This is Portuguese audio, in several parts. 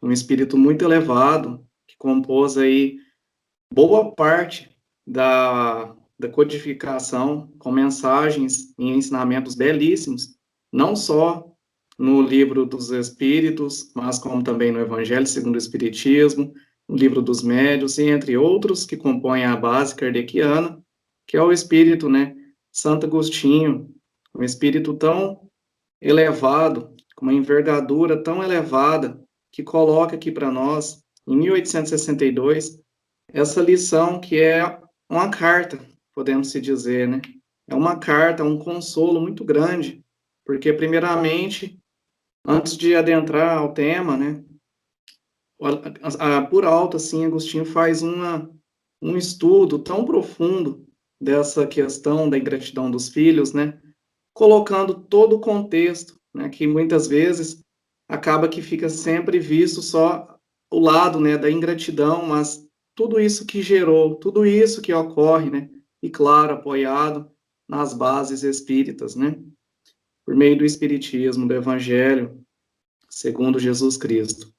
um espírito muito elevado, que compôs aí boa parte da codificação com mensagens e ensinamentos belíssimos, não só no livro dos Espíritos, mas como também no Evangelho segundo o Espiritismo, no livro dos Médiuns, e entre outros que compõem a base kardeciana, que é o espírito, né, Santo Agostinho, um espírito tão elevado, com uma envergadura tão elevada, que coloca aqui para nós, em 1862, essa lição que é uma carta, podemos se dizer, né? É uma carta, um consolo muito grande, porque, primeiramente, antes de adentrar ao tema, né, por alto, assim, Agostinho faz um estudo tão profundo dessa questão da ingratidão dos filhos, né, colocando todo o contexto, né, que muitas vezes acaba que fica sempre visto só o lado, né, da ingratidão, mas tudo isso que gerou, tudo isso que ocorre, né, e claro, apoiado nas bases espíritas, né, por meio do espiritismo, do evangelho, segundo Jesus Cristo.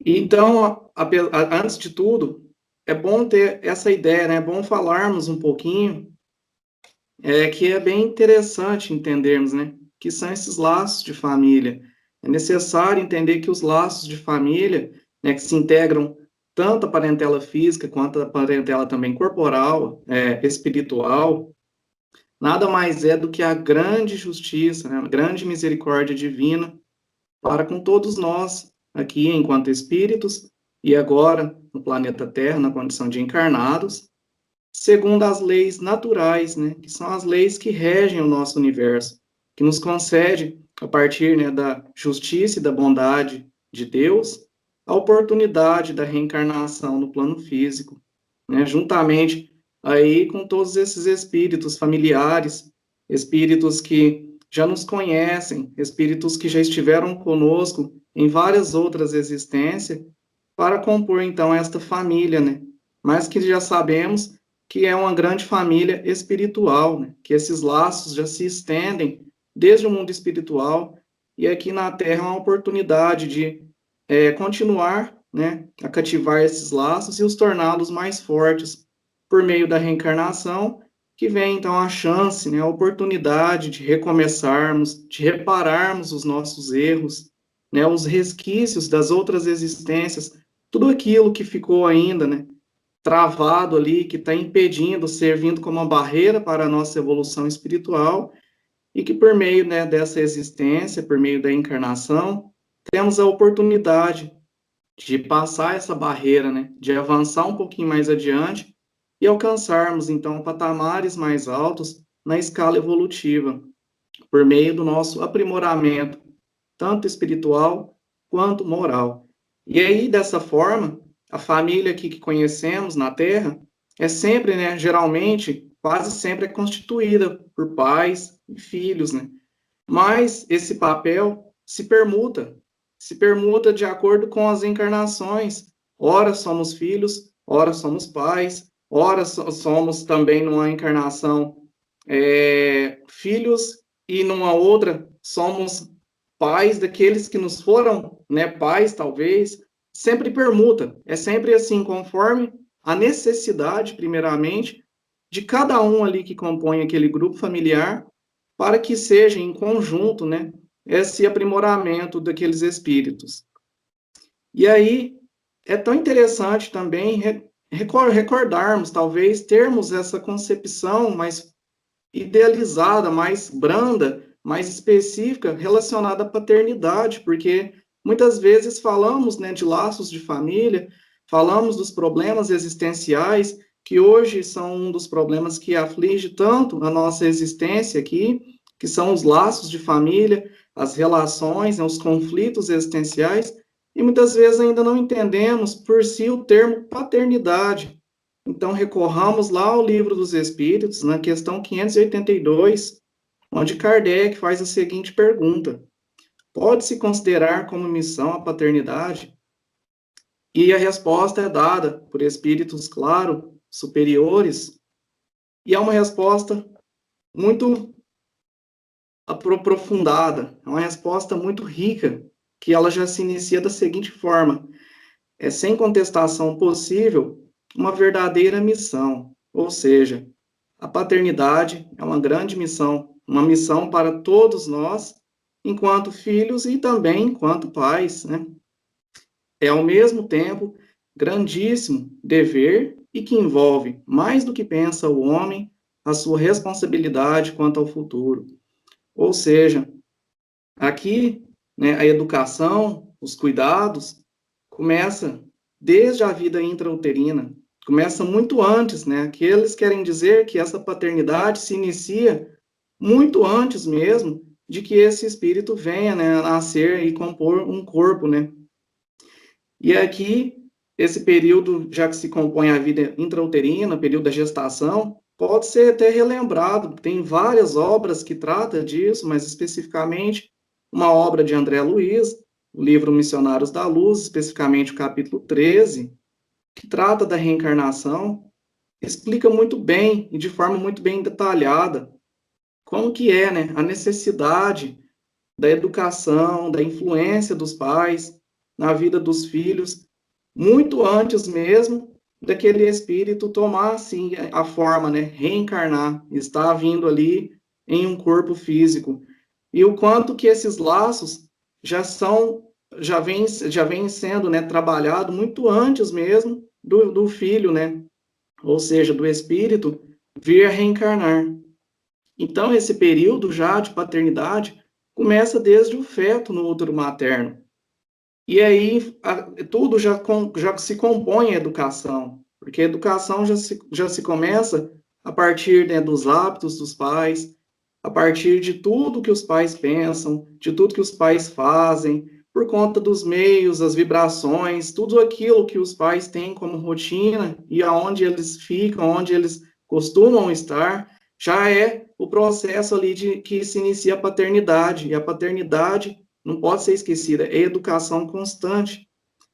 E então, antes de tudo, é bom ter essa ideia, né, é bom falarmos um pouquinho que é bem interessante entendermos, né, que são esses laços de família. É necessário entender que os laços de família, né, que se integram tanto a parentela física quanto a parentela também corporal, espiritual, nada mais é do que a grande justiça, né, a grande misericórdia divina para com todos nós, aqui enquanto espíritos, e agora no planeta Terra, na condição de encarnados, segundo as leis naturais, né, que são as leis que regem o nosso universo, que nos concede, a partir, né, da justiça e da bondade de Deus, a oportunidade da reencarnação no plano físico, né, juntamente aí com todos esses espíritos familiares, espíritos que já nos conhecem, espíritos que já estiveram conosco em várias outras existências, para compor então esta família, né? Mas que já sabemos que é uma grande família espiritual, né? Que esses laços já se estendem desde o mundo espiritual e aqui na Terra é uma oportunidade de continuar, né, a cativar esses laços e os torná-los mais fortes por meio da reencarnação, que vem então a chance, né, a oportunidade de recomeçarmos, de repararmos os nossos erros, né, os resquícios das outras existências, tudo aquilo que ficou ainda, né, travado ali, que está impedindo, servindo como uma barreira para a nossa evolução espiritual, e que por meio, né, dessa existência, por meio da encarnação, temos a oportunidade de passar essa barreira, né, de avançar um pouquinho mais adiante e alcançarmos, então, patamares mais altos na escala evolutiva, por meio do nosso aprimoramento, tanto espiritual quanto moral. E aí, dessa forma, a família aqui que conhecemos na Terra é sempre, né, geralmente, quase sempre é constituída por pais e filhos, né? Mas esse papel se permuta de acordo com as encarnações. Ora somos filhos, ora somos pais, ora somos também numa encarnação filhos e numa outra somos pais daqueles que nos foram, né, pais talvez, sempre permuta, é sempre assim, conforme a necessidade, primeiramente, de cada um ali que compõe aquele grupo familiar, para que seja em conjunto, né, esse aprimoramento daqueles espíritos. E aí, é tão interessante também recordarmos, talvez, termos essa concepção mais idealizada, mais branda, mais específica, relacionada à paternidade, porque muitas vezes falamos, né, de laços de família, falamos dos problemas existenciais, que hoje são um dos problemas que aflige tanto a nossa existência aqui, que são os laços de família, as relações, né, os conflitos existenciais, e muitas vezes ainda não entendemos por si o termo paternidade. Então, recorramos lá ao Livro dos Espíritos, na questão 582, onde Kardec faz a seguinte pergunta: pode-se considerar como missão a paternidade? E a resposta é dada por espíritos, claro, superiores, e é uma resposta muito aprofundada, é uma resposta muito rica, que ela já se inicia da seguinte forma: é sem contestação possível uma verdadeira missão, ou seja, a paternidade é uma grande missão, uma missão para todos nós, enquanto filhos e também enquanto pais, né? É ao mesmo tempo grandíssimo dever e que envolve, mais do que pensa o homem, a sua responsabilidade quanto ao futuro. Ou seja, aqui, né, a educação, os cuidados, começa desde a vida intrauterina, começa muito antes, né? Que eles querem dizer que essa paternidade se inicia muito antes mesmo de que esse espírito venha, né, a nascer e compor um corpo, né? E aqui, esse período, já que se compõe a vida intrauterina, período da gestação, pode ser até relembrado. Tem várias obras que tratam disso, mas especificamente uma obra de André Luiz, o livro Missionários da Luz, especificamente o capítulo 13, que trata da reencarnação, explica muito bem e de forma muito bem detalhada como que é, né, a necessidade da educação, da influência dos pais na vida dos filhos, muito antes mesmo daquele espírito tomar, assim, a forma, né, reencarnar, estar vindo ali em um corpo físico. E o quanto que esses laços já são, já vem sendo, né, trabalhado muito antes mesmo do filho, né, ou seja, do espírito vir a reencarnar. Então, esse período já de paternidade começa desde o feto no útero materno. E aí, tudo já se compõe a educação, porque a educação já se começa a partir, né, dos hábitos dos pais, a partir de tudo que os pais pensam, de tudo que os pais fazem, por conta dos meios, as vibrações, tudo aquilo que os pais têm como rotina e aonde eles ficam, onde eles costumam estar, já é o processo ali de que se inicia a paternidade. E a paternidade não pode ser esquecida, é educação constante.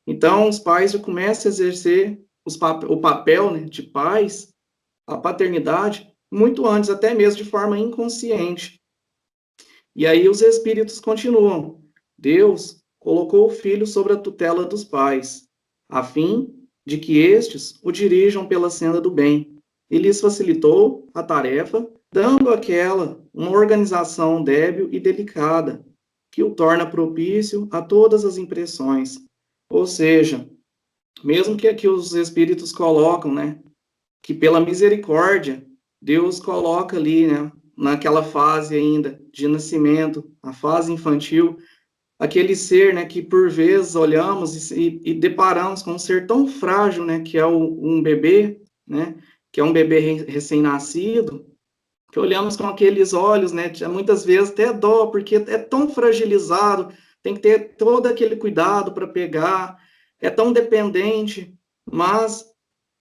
Então, os pais já começam a exercer o papel, né, de pais, a paternidade, muito antes, até mesmo de forma inconsciente. E aí os espíritos continuam. Deus colocou o filho sobre a tutela dos pais, a fim de que estes o dirijam pela senda do bem. E lhes facilitou a tarefa, dando àquela uma organização débil e delicada, que o torna propício a todas as impressões. Ou seja, mesmo que aqui os espíritos colocam, né, que pela misericórdia, Deus coloca ali, né, naquela fase ainda de nascimento, a fase infantil, aquele ser, né, que por vezes olhamos e deparamos com um ser tão frágil, né, que é um bebê, né, que é um bebê recém-nascido, que olhamos com aqueles olhos, né, muitas vezes até dó, porque é tão fragilizado, tem que ter todo aquele cuidado para pegar, é tão dependente, mas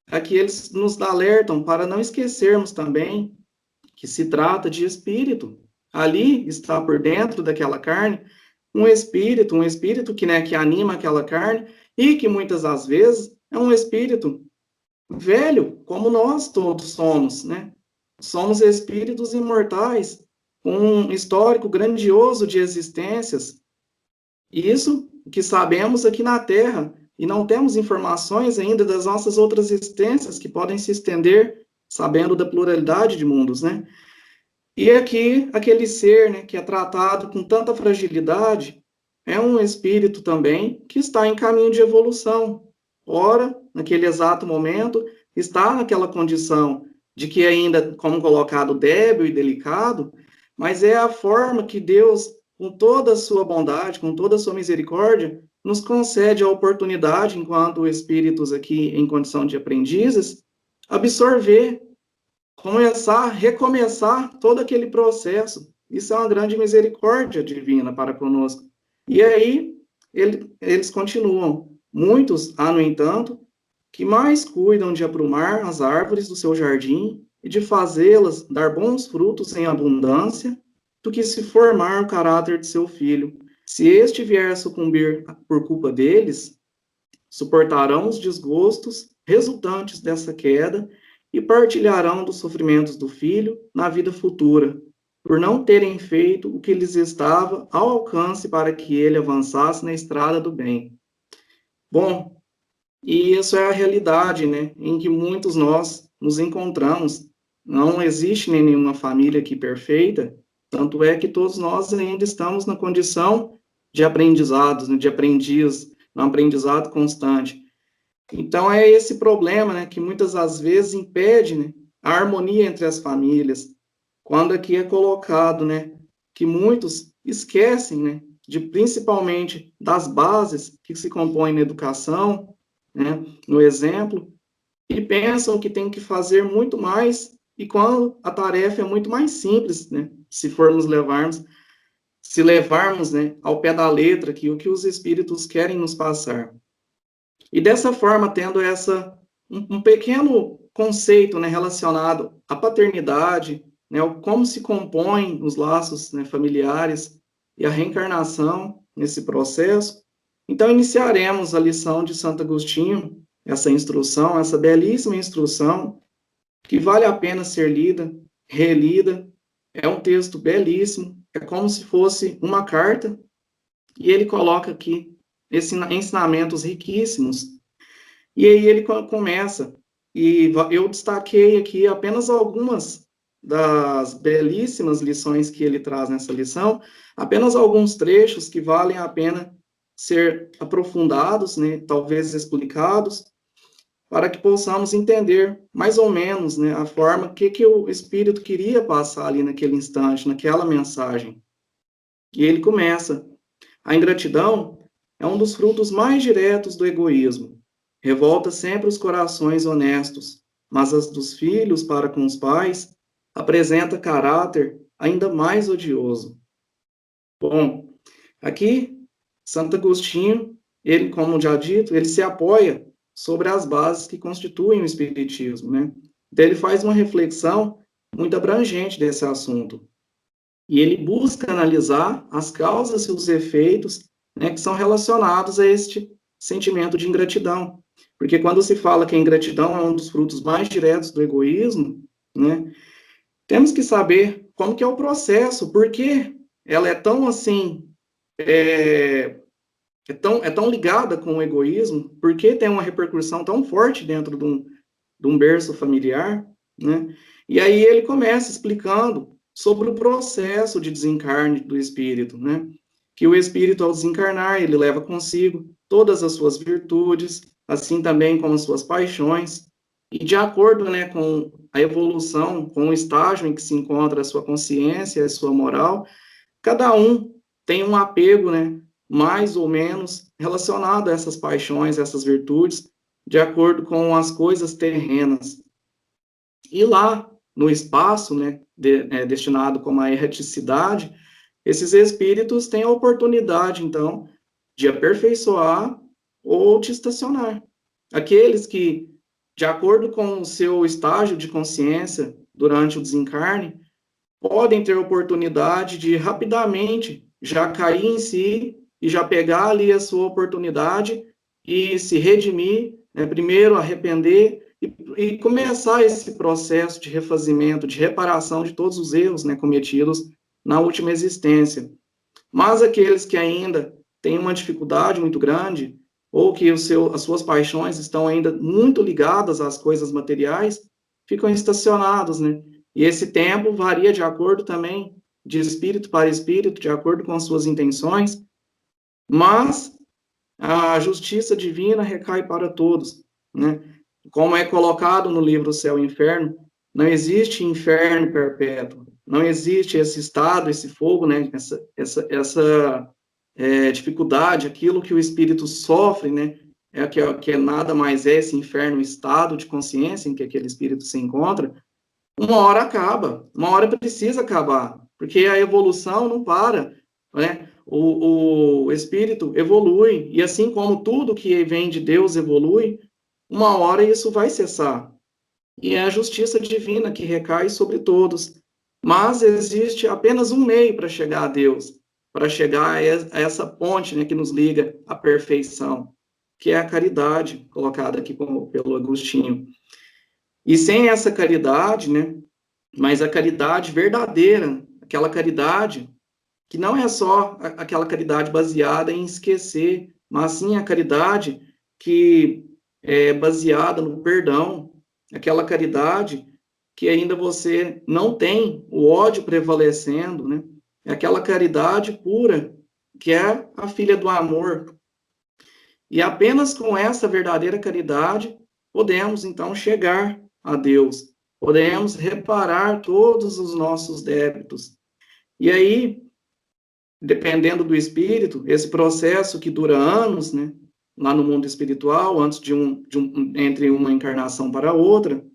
aqui eles nos alertam para não esquecermos também que se trata de espírito. Ali está por dentro daquela carne um espírito que, né, que anima aquela carne e que muitas das vezes é um espírito velho, como nós todos somos, né? Somos espíritos imortais, com um histórico grandioso de existências. Isso que sabemos aqui na Terra, e não temos informações ainda das nossas outras existências que podem se estender, sabendo da pluralidade de mundos, né? E aqui, aquele ser, né, que é tratado com tanta fragilidade, é um espírito também que está em caminho de evolução. Ora, naquele exato momento, está naquela condição de que ainda, como colocado, débil e delicado, mas é a forma que Deus, com toda a sua bondade, com toda a sua misericórdia, nos concede a oportunidade, enquanto espíritos aqui em condição de aprendizes, absorver, começar, recomeçar todo aquele processo. Isso é uma grande misericórdia divina para conosco. E aí, eles continuam. Muitos há, no entanto, que mais cuidam de aprumar as árvores do seu jardim e de fazê-las dar bons frutos em abundância, do que se formar o caráter de seu filho. Se este vier a sucumbir por culpa deles, suportarão os desgostos resultantes dessa queda e partilharão dos sofrimentos do filho na vida futura, por não terem feito o que lhes estava ao alcance para que ele avançasse na estrada do bem. Bom, e isso é a realidade, né, em que muitos nós nos encontramos. Não existe nenhuma família aqui perfeita, tanto é que todos nós ainda estamos na condição de aprendizados, né, de aprendiz, um aprendizado constante. Então, é esse problema, né, que muitas das vezes impede, né, a harmonia entre as famílias, quando aqui é colocado, né, que muitos esquecem, né, de principalmente das bases que se compõem na educação, né, no exemplo, e pensam que tem que fazer muito mais, e quando a tarefa é muito mais simples, né, se levarmos, né, ao pé da letra que o que os espíritos querem nos passar. E dessa forma, tendo um pequeno conceito, né, relacionado à paternidade, né, como se compõem os laços, né, familiares e a reencarnação nesse processo, então iniciaremos a lição de Santo Agostinho, essa instrução, essa belíssima instrução, que vale a pena ser lida, relida, é um texto belíssimo, é como se fosse uma carta, e ele coloca aqui ensinamentos riquíssimos. E aí ele começa, e eu destaquei aqui apenas algumas das belíssimas lições que ele traz nessa lição, apenas alguns trechos que valem a pena ser aprofundados, né, talvez explicados, para que possamos entender mais ou menos, né, a forma que o Espírito queria passar ali naquele instante, naquela mensagem. E ele começa: a ingratidão é um dos frutos mais diretos do egoísmo. Revolta sempre os corações honestos, mas as dos filhos para com os pais apresenta caráter ainda mais odioso. Bom, aqui, Santo Agostinho, ele, como já dito, ele se apoia sobre as bases que constituem o Espiritismo, né? Então, ele faz uma reflexão muito abrangente desse assunto. E ele busca analisar as causas e os efeitos, né, que são relacionados a este sentimento de ingratidão. Porque quando se fala que a ingratidão é um dos frutos mais diretos do egoísmo, né, temos que saber como que é o processo, por que ela é tão assim, é tão ligada com o egoísmo, por que tem uma repercussão tão forte dentro de um berço familiar, né? E aí ele começa explicando sobre o processo de desencarne do espírito, né? Que o espírito, ao desencarnar, ele leva consigo todas as suas virtudes, assim também como as suas paixões, e de acordo, né, com a evolução, com o estágio em que se encontra a sua consciência, a sua moral, cada um tem um apego, né, mais ou menos relacionado a essas paixões, essas virtudes, de acordo com as coisas terrenas. E lá, no espaço, né, destinado como a erraticidade, esses espíritos têm a oportunidade, então, de aperfeiçoar ou de estacionar. Aqueles que, de acordo com o seu estágio de consciência durante o desencarne, podem ter oportunidade de rapidamente já cair em si e já pegar ali a sua oportunidade e se redimir, né, primeiro arrepender e começar esse processo de refazimento, de reparação de todos os erros, né, cometidos na última existência. Mas aqueles que ainda têm uma dificuldade muito grande, ou que as suas paixões estão ainda muito ligadas às coisas materiais, ficam estacionados, né? E esse tempo varia de acordo também de espírito para espírito, de acordo com as suas intenções, mas a justiça divina recai para todos, né? Como é colocado no livro Céu e Inferno, não existe inferno perpétuo, não existe esse estado, esse fogo, né? Essa dificuldade, aquilo que o espírito sofre, né? Que nada mais é esse inferno, estado de consciência em que aquele espírito se encontra. Uma hora acaba, uma hora precisa acabar, porque a evolução não para, né? O espírito evolui, e assim como tudo que vem de Deus evolui, uma hora isso vai cessar. E é a justiça divina que recai sobre todos. Mas existe apenas um meio para chegar a Deus, para chegar a essa ponte, né, que nos liga à perfeição, que é a caridade, colocada aqui pelo Agostinho. E sem essa caridade, né, mas a caridade verdadeira, aquela caridade que não é só aquela caridade baseada em esquecer, mas sim a caridade que é baseada no perdão, aquela caridade que ainda você não tem o ódio prevalecendo, né? É aquela caridade pura, que é a filha do amor. E apenas com essa verdadeira caridade podemos então chegar a Deus, podemos reparar todos os nossos débitos. E aí, dependendo do espírito, esse processo que dura anos, né, lá no mundo espiritual, antes entre uma encarnação para outra,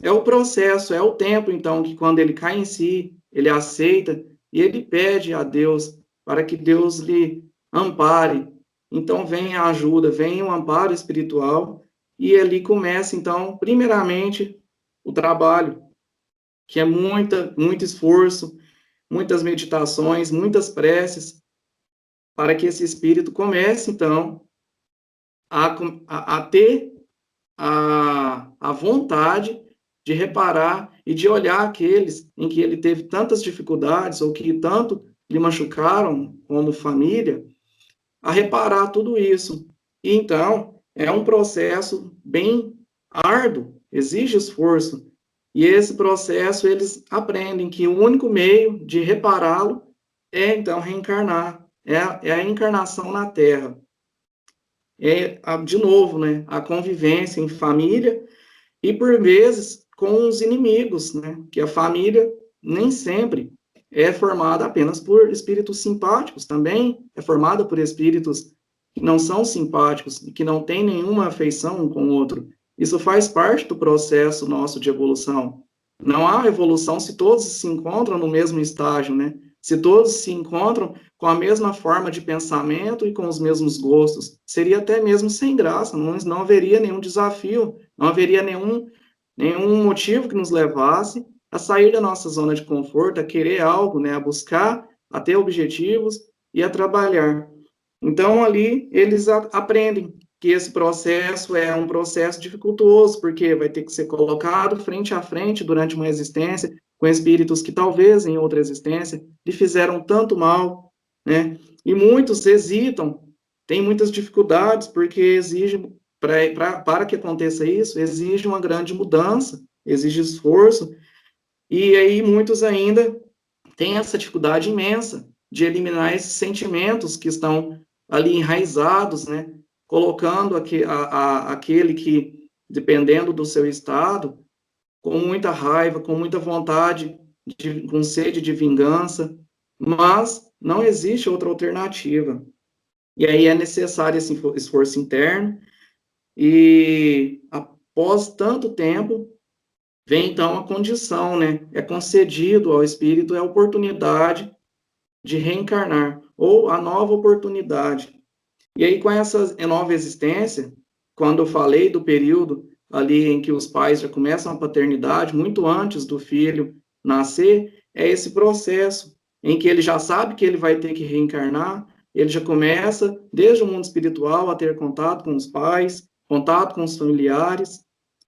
é o processo, é o tempo, então, que quando ele cai em si, ele aceita e ele pede a Deus para que Deus lhe ampare. Então, vem a ajuda, vem o amparo espiritual e ali começa, então, primeiramente, o trabalho, que é muito esforço, muitas meditações, muitas preces, para que esse espírito comece, então, a ter a vontade de reparar e de olhar aqueles em que ele teve tantas dificuldades ou que tanto lhe machucaram como família, a reparar tudo isso. E então, é um processo bem árduo, exige esforço. E esse processo eles aprendem que o único meio de repará-lo é então reencarnar, é a encarnação na Terra. De novo, né, a convivência em família e, por vezes, com os inimigos, né, que a família nem sempre é formada apenas por espíritos simpáticos, também é formada por espíritos que não são simpáticos, que não têm nenhuma afeição um com o outro. Isso faz parte do processo nosso de evolução. Não há evolução se todos se encontram no mesmo estágio, né? Se todos se encontram com a mesma forma de pensamento e com os mesmos gostos. Seria até mesmo sem graça, não haveria nenhum desafio, não haveria nenhum motivo que nos levasse a sair da nossa zona de conforto, a querer algo, né, a buscar, a ter objetivos e a trabalhar. Então, ali, eles aprendem que esse processo é um processo dificultoso, porque vai ter que ser colocado frente a frente durante uma existência, com espíritos que talvez em outra existência lhe fizeram tanto mal, né? E muitos hesitam, têm muitas dificuldades, porque exige, para que aconteça isso, exige uma grande mudança, exige esforço, e aí muitos ainda têm essa dificuldade imensa de eliminar esses sentimentos que estão ali enraizados, né? Colocando aquele que, dependendo do seu estado, com muita raiva, com muita vontade, com sede de vingança, mas não existe outra alternativa. E aí é necessário esse esforço interno, e após tanto tempo, vem então a condição, né? É concedido ao espírito a oportunidade de reencarnar, ou a nova oportunidade. E aí, com essa nova existência, quando eu falei do período ali em que os pais já começam a paternidade, muito antes do filho nascer, é esse processo em que ele já sabe que ele vai ter que reencarnar, ele já começa, desde o mundo espiritual, a ter contato com os pais, contato com os familiares,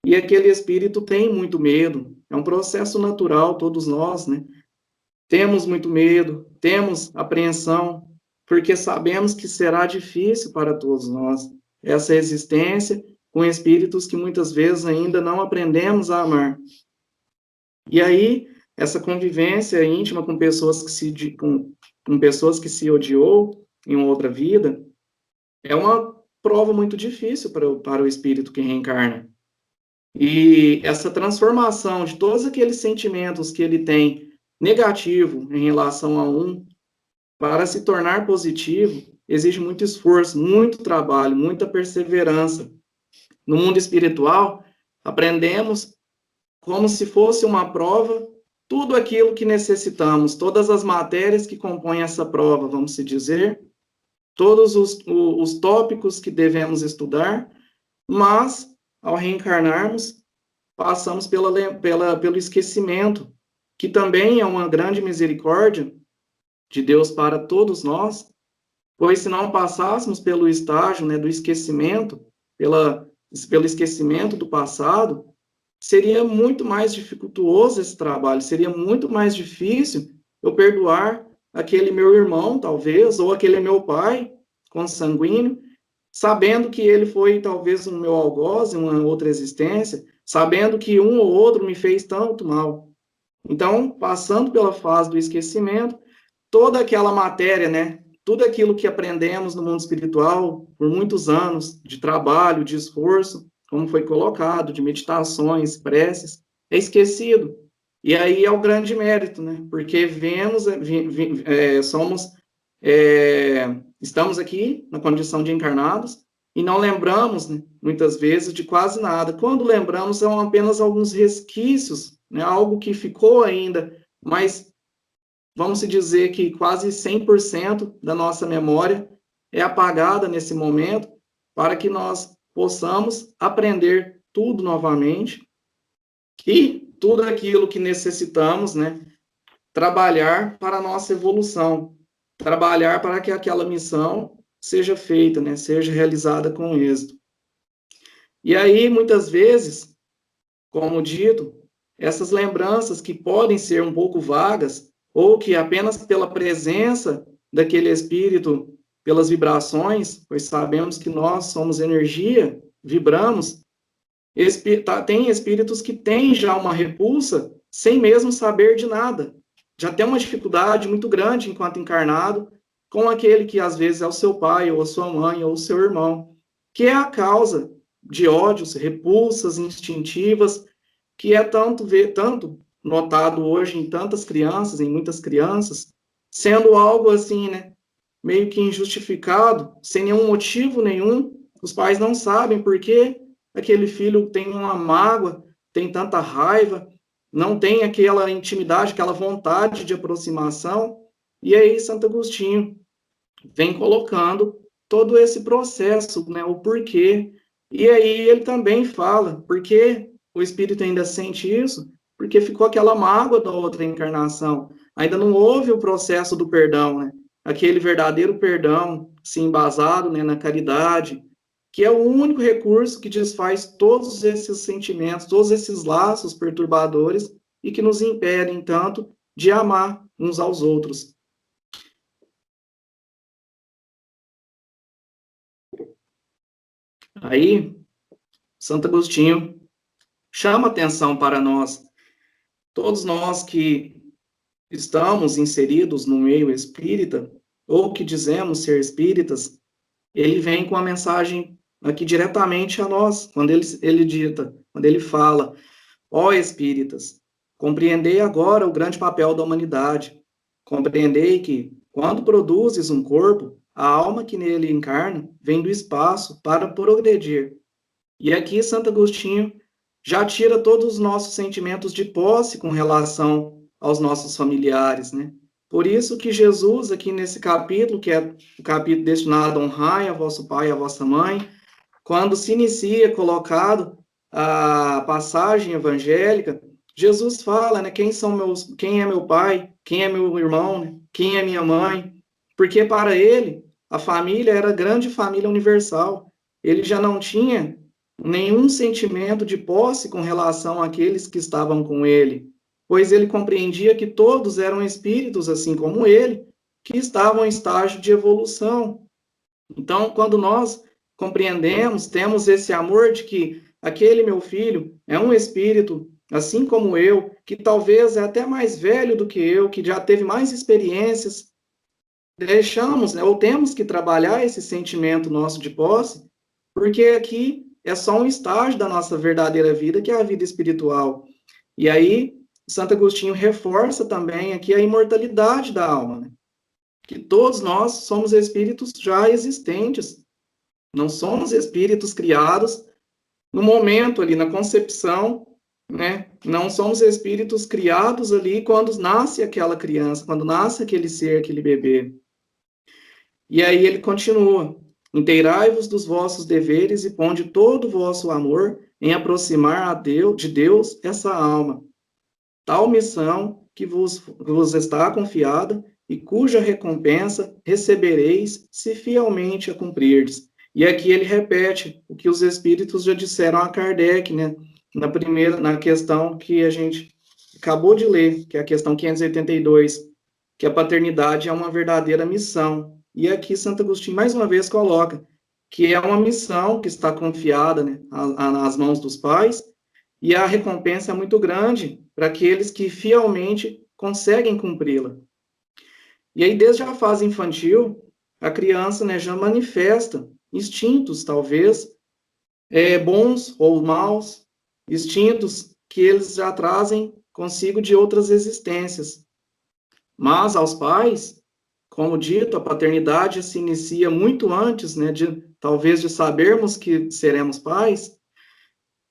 e aquele espírito tem muito medo. É um processo natural, todos nós, né? Temos muito medo, temos apreensão, porque sabemos que será difícil para todos nós essa existência com espíritos que muitas vezes ainda não aprendemos a amar. E aí, essa convivência íntima com pessoas com pessoas que se odiou em outra vida é uma prova muito difícil para o espírito que reencarna. E essa transformação de todos aqueles sentimentos que ele tem negativo em relação a um, para se tornar positivo, exige muito esforço, muito trabalho, muita perseverança. No mundo espiritual, aprendemos como se fosse uma prova, tudo aquilo que necessitamos, todas as matérias que compõem essa prova, vamos se dizer, todos os tópicos que devemos estudar, ao reencarnarmos, passamos pelo esquecimento, que também é uma grande misericórdia de Deus para todos nós, pois se não passássemos pelo estágio, né, do esquecimento, pelo esquecimento do passado, seria muito mais dificultoso esse trabalho, seria muito mais difícil eu perdoar aquele meu irmão, talvez, ou aquele meu pai consanguíneo, sabendo que ele foi talvez um meu algoz em uma outra existência, sabendo que um ou outro me fez tanto mal. Então, passando pela fase do esquecimento, toda aquela matéria, né? Tudo aquilo que aprendemos no mundo espiritual por muitos anos de trabalho, de esforço, como foi colocado, de meditações, preces, é esquecido. E aí é o grande mérito, né? Porque somos, estamos aqui na condição de encarnados e não lembramos, né, muitas vezes, de quase nada. Quando lembramos, são apenas alguns resquícios, né? Algo que ficou ainda, mas vamos dizer que quase 100% da nossa memória é apagada nesse momento, para que nós possamos aprender tudo novamente e tudo aquilo que necessitamos, né, trabalhar para a nossa evolução, trabalhar para que aquela missão seja feita, né, seja realizada com êxito. E aí, muitas vezes, como dito, essas lembranças que podem ser um pouco vagas, ou que apenas pela presença daquele espírito, pelas vibrações, pois sabemos que nós somos energia, vibramos, tem espíritos que têm já uma repulsa sem mesmo saber de nada. Já tem uma dificuldade muito grande enquanto encarnado com aquele que às vezes é o seu pai, ou a sua mãe, ou o seu irmão, que é a causa de ódios, repulsas instintivas, que é tanto notado hoje em tantas crianças, em muitas crianças, sendo algo assim, né, meio que injustificado, sem nenhum motivo nenhum. Os pais não sabem por que aquele filho tem uma mágoa, tem tanta raiva, não tem aquela intimidade, aquela vontade de aproximação. E aí Santo Agostinho vem colocando todo esse processo, né, o porquê. E aí ele também fala, por que o espírito ainda sente isso? Porque ficou aquela mágoa da outra encarnação. Ainda não houve o processo do perdão, né? Aquele verdadeiro perdão, se embasado, né, na caridade, que é o único recurso que desfaz todos esses sentimentos, todos esses laços perturbadores e que nos impedem tanto de amar uns aos outros. Aí, Santo Agostinho chama atenção para nós, todos nós que estamos inseridos no meio espírita, ou que dizemos ser espíritas, ele vem com a mensagem aqui diretamente a nós, quando ele dita, quando ele fala, ó espíritas, compreendei agora o grande papel da humanidade, compreendei que, quando produzes um corpo, a alma que nele encarna vem do espaço para progredir. E aqui Santo Agostinho já tira todos os nossos sentimentos de posse com relação aos nossos familiares, né? Por isso que Jesus, aqui nesse capítulo, que é o capítulo destinado a honrar a vosso pai e a vossa mãe, quando se inicia colocado a passagem evangélica, Jesus fala, né, quem é meu pai, quem é meu irmão, né, quem é minha mãe, porque para ele a família era a grande família universal. Ele já não tinha nenhum sentimento de posse com relação àqueles que estavam com ele, pois ele compreendia que todos eram espíritos, assim como ele, que estavam em estágio de evolução. Então, quando nós compreendemos, temos esse amor de que aquele meu filho é um espírito, assim como eu, que talvez é até mais velho do que eu, que já teve mais experiências, deixamos, né, ou temos que trabalhar esse sentimento nosso de posse, porque aqui é só um estágio da nossa verdadeira vida, que é a vida espiritual. E aí, Santo Agostinho reforça também aqui a imortalidade da alma, né? Que todos nós somos espíritos já existentes, não somos espíritos criados no momento ali, na concepção, né? Não somos espíritos criados ali quando nasce aquela criança, quando nasce aquele ser, aquele bebê. E aí ele continua: inteirai-vos dos vossos deveres e ponde todo o vosso amor em aproximar de Deus essa alma. Tal missão que vos está confiada e cuja recompensa recebereis se fielmente a cumprirdes. E aqui ele repete o que os espíritos já disseram a Kardec, né? Na questão que a gente acabou de ler, que é a questão 582. que a paternidade é uma verdadeira missão. E aqui Santo Agostinho, mais uma vez, coloca que é uma missão que está confiada, né, às mãos dos pais, e a recompensa é muito grande para aqueles que fielmente conseguem cumpri-la. E aí, desde a fase infantil, a criança, né, já manifesta instintos, talvez, bons ou maus, instintos que eles já trazem consigo de outras existências. Mas aos pais, como dito, a paternidade se inicia muito antes, né, talvez de sabermos que seremos pais.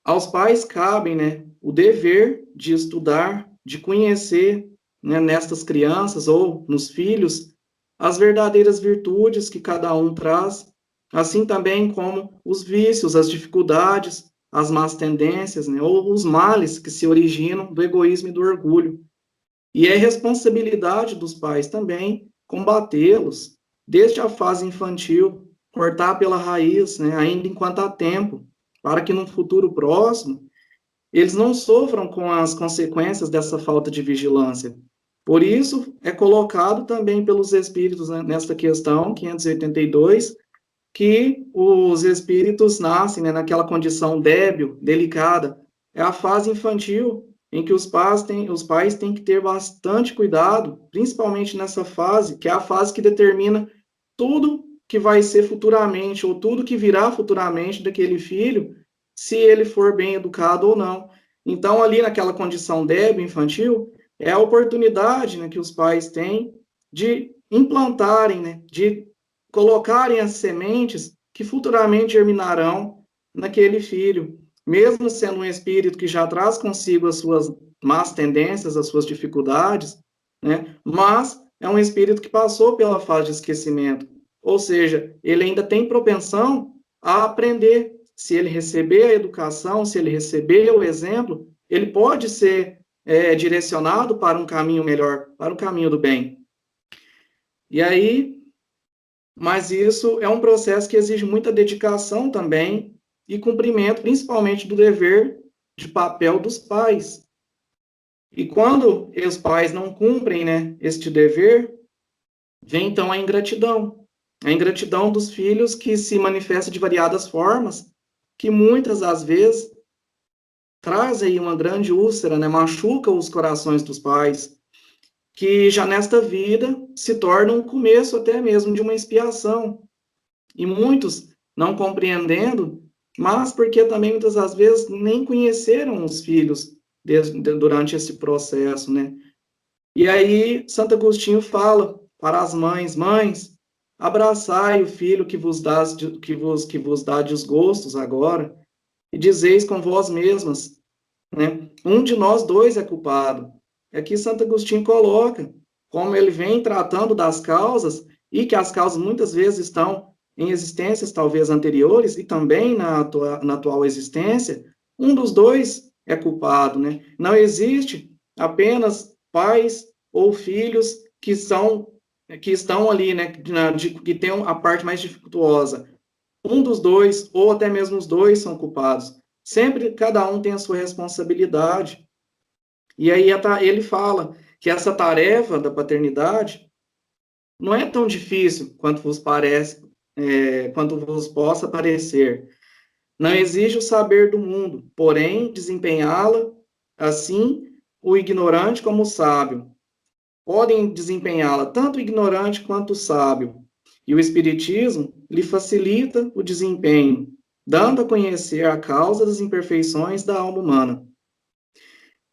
Aos pais cabem, né, o dever de estudar, de conhecer, né, nestas crianças ou nos filhos, as verdadeiras virtudes que cada um traz, assim também como os vícios, as dificuldades, as más tendências, né, ou os males que se originam do egoísmo e do orgulho. E é responsabilidade dos pais também combatê-los desde a fase infantil, cortar pela raiz, né, ainda enquanto há tempo, para que no futuro próximo eles não sofram com as consequências dessa falta de vigilância. Por isso, é colocado também pelos espíritos, né, nesta questão 582, que os espíritos nascem, né, naquela condição débil, delicada. É a fase infantil em que os pais têm que ter bastante cuidado, principalmente nessa fase, que é a fase que determina tudo que vai ser futuramente, ou tudo que virá futuramente daquele filho, se ele for bem educado ou não. Então, ali naquela condição débil, infantil, é a oportunidade, né, que os pais têm de implantarem, né, de colocarem as sementes que futuramente germinarão naquele filho, mesmo sendo um espírito que já traz consigo as suas más tendências, as suas dificuldades, né? Mas é um espírito que passou pela fase de esquecimento, ou seja, ele ainda tem propensão a aprender. Se ele receber a educação, se ele receber o exemplo, ele pode ser direcionado para um caminho melhor, para o caminho do bem. E aí, mas isso é um processo que exige muita dedicação também e cumprimento, principalmente do dever de papel dos pais. E quando os pais não cumprem, né, este dever, vem então a ingratidão. A ingratidão dos filhos que se manifesta de variadas formas, que muitas das vezes traz aí uma grande úlcera, né, machuca os corações dos pais, que já nesta vida se torna um começo até mesmo de uma expiação. E muitos não compreendendo, mas porque também muitas das vezes nem conheceram os filhos durante esse processo, né? E aí Santo Agostinho fala para as mães: mães, abraçai o filho que vos dá desgostos agora, e dizeis com vós mesmas, né? Um de nós dois é culpado. Aqui Santo Agostinho coloca como ele vem tratando das causas, e que as causas muitas vezes estão em existências talvez anteriores e também na atual existência. Um dos dois é culpado, né? Não existe apenas pais ou filhos que estão ali, né, que tem a parte mais dificultosa. Um dos dois, ou até mesmo os dois, são culpados. Sempre cada um tem a sua responsabilidade. E aí ele fala que essa tarefa da paternidade não é tão difícil quanto vos parece, quanto vos possa parecer. Não exige o saber do mundo, porém desempenhá-la, assim, o ignorante como o sábio. Podem desempenhá-la tanto o ignorante quanto o sábio. E o Espiritismo lhe facilita o desempenho, dando a conhecer a causa das imperfeições da alma humana.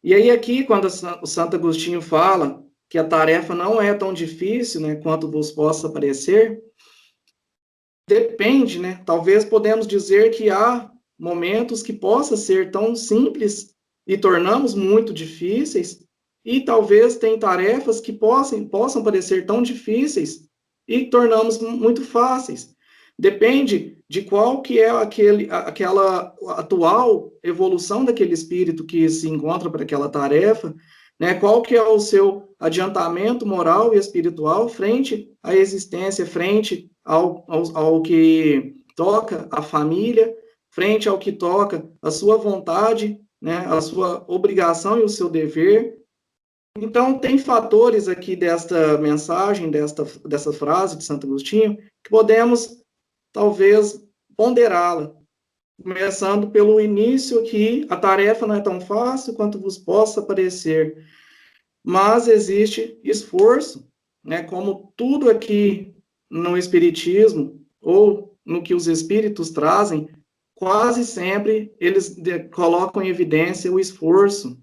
E aí aqui, quando o Santo Agostinho fala que a tarefa não é tão difícil, né, quanto vos possa parecer, depende, né? Talvez podemos dizer que há momentos que possa ser tão simples e tornamos muito difíceis, e talvez tem tarefas que possam parecer tão difíceis e tornamos muito fáceis. Depende de qual que é aquela atual evolução daquele espírito que se encontra para aquela tarefa, né? Qual que é o seu adiantamento moral e espiritual frente à existência, frente ao que toca a família, frente ao que toca a sua vontade, né? A sua obrigação e o seu dever. Então, tem fatores aqui desta mensagem, dessa frase de Santo Agostinho, que podemos, talvez, ponderá-la. Começando pelo início, que a tarefa não é tão fácil quanto vos possa parecer, mas existe esforço, né? Como tudo aqui no Espiritismo, ou no que os Espíritos trazem, quase sempre eles colocam em evidência o esforço.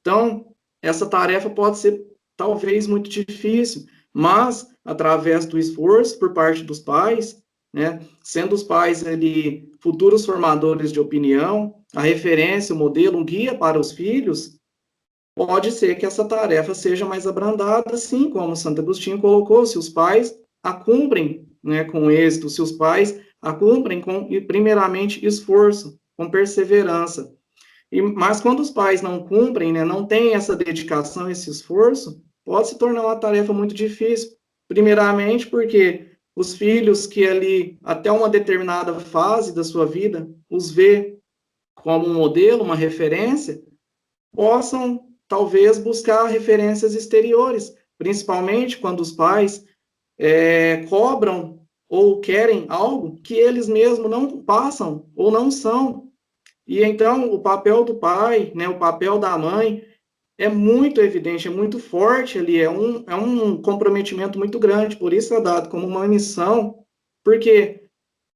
Então, essa tarefa pode ser talvez muito difícil, mas através do esforço por parte dos pais, né, sendo os pais ali futuros formadores de opinião, a referência, o modelo, um guia para os filhos, pode ser que essa tarefa seja mais abrandada, assim como Santo Agostinho colocou, se os pais a cumprem, né, com êxito, se os pais a cumprem com, primeiramente, esforço, com perseverança. Mas quando os pais não cumprem, né, não têm essa dedicação, esse esforço, pode se tornar uma tarefa muito difícil. Primeiramente, porque os filhos que ali, até uma determinada fase da sua vida, os vê como um modelo, uma referência, possam talvez buscar referências exteriores, principalmente quando os pais cobram ou querem algo que eles mesmos não passam ou não são. E então o papel do pai, né, o papel da mãe é muito evidente, é muito forte ali, é um comprometimento muito grande, por isso é dado como uma missão, porque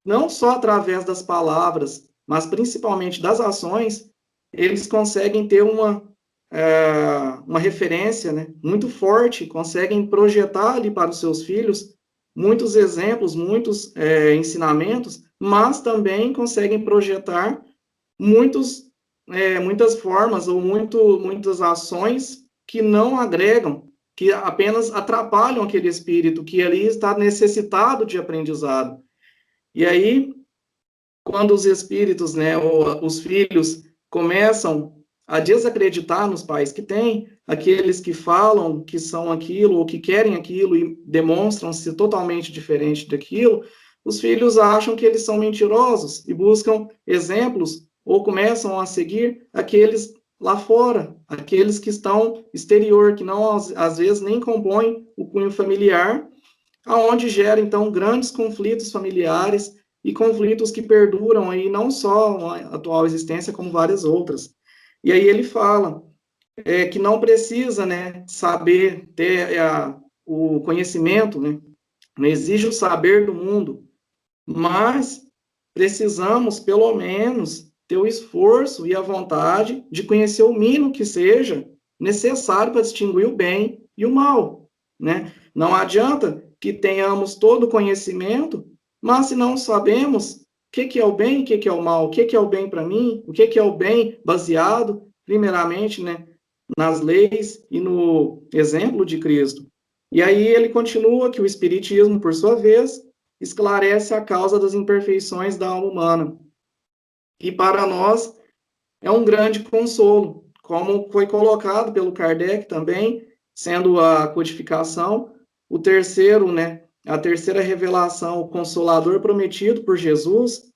não só através das palavras, mas principalmente das ações, eles conseguem ter uma referência, né, muito forte, conseguem projetar ali para os seus filhos muitos exemplos, muitos ensinamentos, mas também conseguem projetar muitas formas ou muitas ações que não agregam, que apenas atrapalham aquele espírito que ali está necessitado de aprendizado. E aí, quando os espíritos, né, ou os filhos começam a desacreditar nos pais que têm, aqueles que falam que são aquilo ou que querem aquilo e demonstram-se totalmente diferente daquilo, os filhos acham que eles são mentirosos e buscam exemplos ou começam a seguir aqueles lá fora, aqueles que estão exterior, que não às vezes nem compõem o cunho familiar, aonde gera então grandes conflitos familiares e conflitos que perduram aí não só a atual existência, como várias outras. E aí ele fala que não precisa, né, saber ter o conhecimento, né, não exige o saber do mundo, mas precisamos, pelo menos, ter o esforço e a vontade de conhecer o mínimo que seja necessário para distinguir o bem e o mal, né? Não adianta que tenhamos todo o conhecimento, mas se não sabemos o que é o bem, o que é o mal, o que é o bem para mim, o que é o bem baseado, primeiramente, né, nas leis e no exemplo de Cristo. E aí ele continua que o Espiritismo, por sua vez, esclarece a causa das imperfeições da alma humana. E para nós é um grande consolo, como foi colocado pelo Kardec também, sendo a codificação, o terceiro, né, a terceira revelação, o Consolador prometido por Jesus,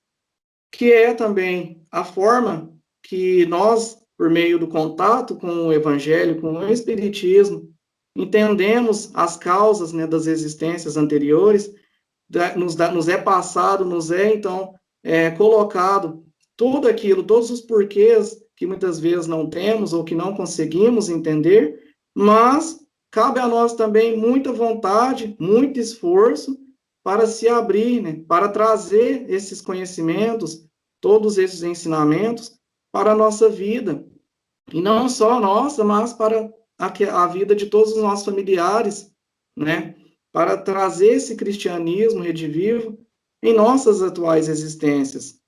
que é também a forma que nós, por meio do contato com o Evangelho, com o Espiritismo, entendemos as causas, né, das existências anteriores, nos é passado, nos é, então, colocado tudo aquilo, todos os porquês que muitas vezes não temos ou que não conseguimos entender, mas cabe a nós também muita vontade, muito esforço para se abrir, né, para trazer esses conhecimentos, todos esses ensinamentos para a nossa vida. E não só a nossa, mas para a vida de todos os nossos familiares, né? Para trazer esse cristianismo redivivo em nossas atuais existências,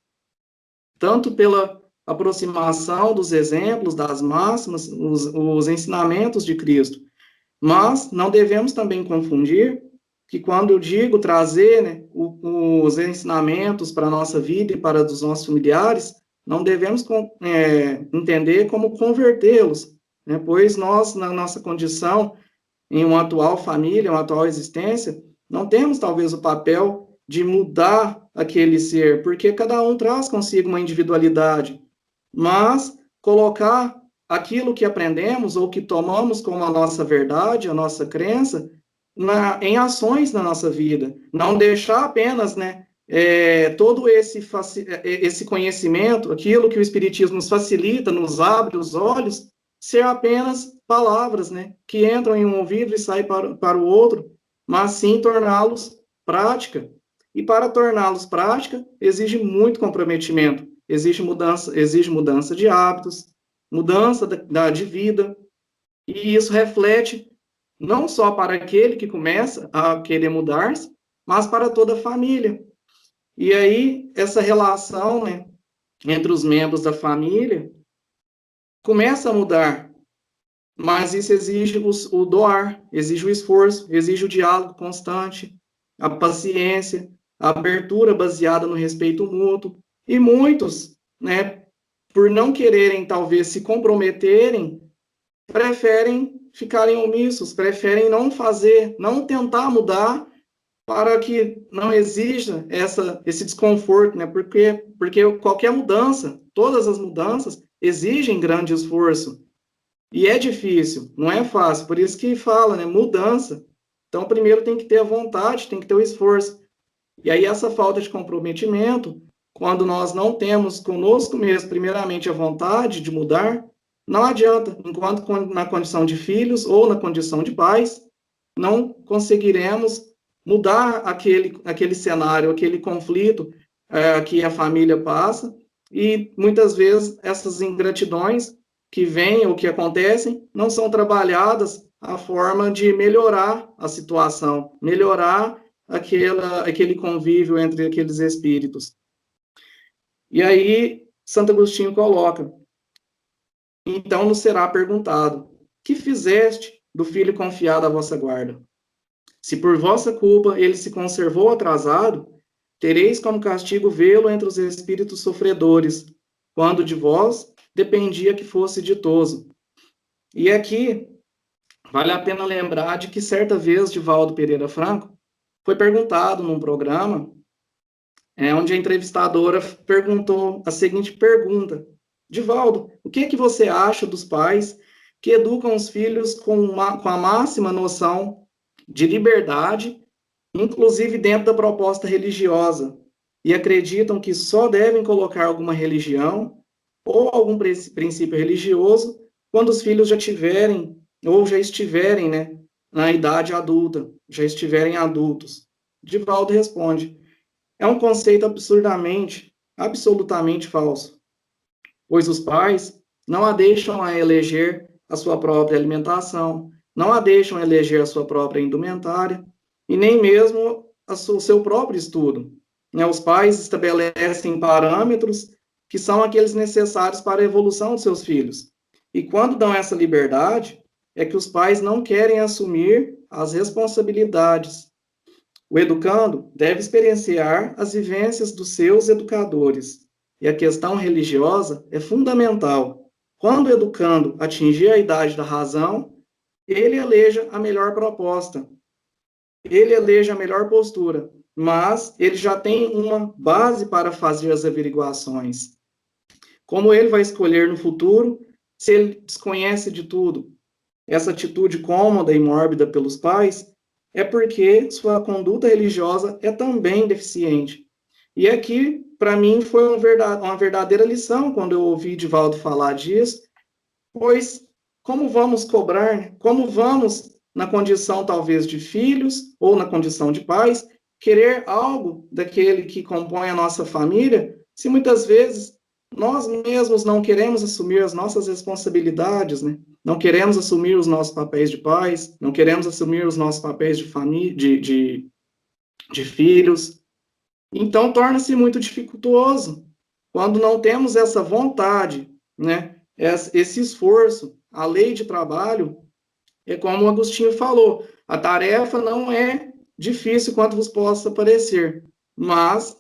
tanto pela aproximação dos exemplos, das máximas, os ensinamentos de Cristo, mas não devemos também confundir que quando eu digo trazer, né, os ensinamentos para a nossa vida e para os nossos familiares, não devemos entender como convertê-los, né, pois nós, na nossa condição, em uma atual família, uma atual existência, não temos talvez o papel de mudar aquele ser, porque cada um traz consigo uma individualidade, mas colocar aquilo que aprendemos ou que tomamos como a nossa verdade, a nossa crença, em ações na nossa vida. Não deixar apenas, né, todo esse conhecimento, aquilo que o Espiritismo nos facilita, nos abre os olhos, ser apenas palavras, né, que entram em um ouvido e saem para o outro, mas sim torná-los prática. E para torná-los prática, exige muito comprometimento, exige mudança de hábitos, mudança de vida, e isso reflete não só para aquele que começa a querer mudar-se, mas para toda a família. E aí, essa relação, né, entre os membros da família começa a mudar, mas isso exige o doar, exige o esforço, exige o diálogo constante, a paciência, a abertura baseada no respeito mútuo. E muitos, né, por não quererem, talvez, se comprometerem, preferem ficarem omissos, preferem não fazer, não tentar mudar, para que não exija esse desconforto, né? Porque qualquer mudança, todas as mudanças, exigem grande esforço. E é difícil, não é fácil. Por isso que fala, né? Mudança. Então, primeiro tem que ter a vontade, tem que ter o esforço. E aí, essa falta de comprometimento, quando nós não temos conosco mesmo, primeiramente, a vontade de mudar, não adianta. Enquanto na condição de filhos ou na condição de pais, não conseguiremos mudar aquele cenário, aquele conflito que a família passa, e muitas vezes essas ingratidões que vêm ou que acontecem não são trabalhadas a forma de melhorar a situação, melhorar aquele convívio entre aqueles espíritos. E aí, Santo Agostinho coloca: então nos será perguntado, que fizeste do filho confiado à vossa guarda? Se por vossa culpa ele se conservou atrasado, tereis como castigo vê-lo entre os espíritos sofredores, quando de vós dependia que fosse ditoso. E aqui vale a pena lembrar de que certa vez Divaldo Pereira Franco foi perguntado num programa onde a entrevistadora perguntou a seguinte pergunta: Divaldo, o que você acha dos pais que educam os filhos com a máxima noção de liberdade, inclusive dentro da proposta religiosa, e acreditam que só devem colocar alguma religião ou algum princípio religioso quando os filhos já tiverem ou já estiverem, né, na idade adulta, já estiverem adultos? Divaldo responde: é um conceito absolutamente falso, pois os pais não a deixam a eleger a sua própria alimentação, não a deixam eleger a sua própria indumentária, e nem mesmo o seu próprio estudo. Né? Os pais estabelecem parâmetros que são aqueles necessários para a evolução dos seus filhos. E quando dão essa liberdade, é que os pais não querem assumir as responsabilidades. O educando deve experienciar as vivências dos seus educadores. E a questão religiosa é fundamental. Quando o educando atingir a idade da razão, ele eleja a melhor proposta, ele eleja a melhor postura, mas ele já tem uma base para fazer as averiguações. Como ele vai escolher no futuro se ele desconhece de tudo? Essa atitude cômoda e mórbida pelos pais é porque sua conduta religiosa é também deficiente. E aqui, para mim, foi uma verdadeira lição quando eu ouvi Divaldo falar disso, pois como vamos cobrar, como vamos, na condição talvez de filhos ou na condição de pais, querer algo daquele que compõe a nossa família, se muitas vezes nós mesmos não queremos assumir as nossas responsabilidades, né? Não queremos assumir os nossos papéis de pais, não queremos assumir os nossos papéis de família, de filhos. Então, torna-se muito dificultoso quando não temos essa vontade, né? Esse esforço. A lei de trabalho, é como o Agostinho falou, a tarefa não é difícil quanto vos possa parecer, mas